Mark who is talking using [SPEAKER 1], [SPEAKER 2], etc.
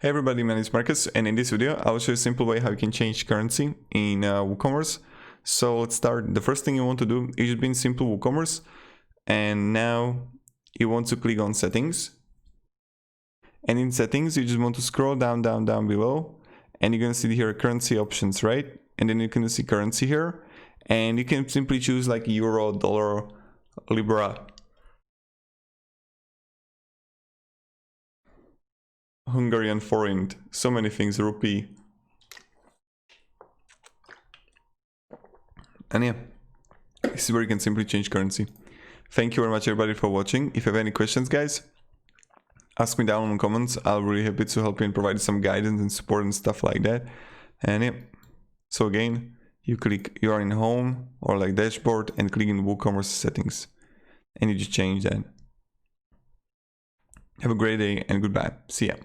[SPEAKER 1] Hey everybody, my name is Marcus, and in this video I will show you a simple way how you can change currency in Woocommerce. So let's start. The first thing you want to do is just be in simple Woocommerce, and now you want to click on settings, and in settings you just want to scroll down below, and you're gonna see here currency options, right? And then you can see currency here, and you can simply choose like euro, dollar, libra, Hungarian forint, so many things, rupee. And yeah, this is where you can simply change currency. Thank you very much everybody for watching. If you have any questions, guys, ask me down in the comments. I'll be really happy to help you and provide some guidance and support and stuff like that. And yeah, so again, you are in home or like dashboard and click in WooCommerce settings, and you just change that. Have a great day and goodbye. See ya.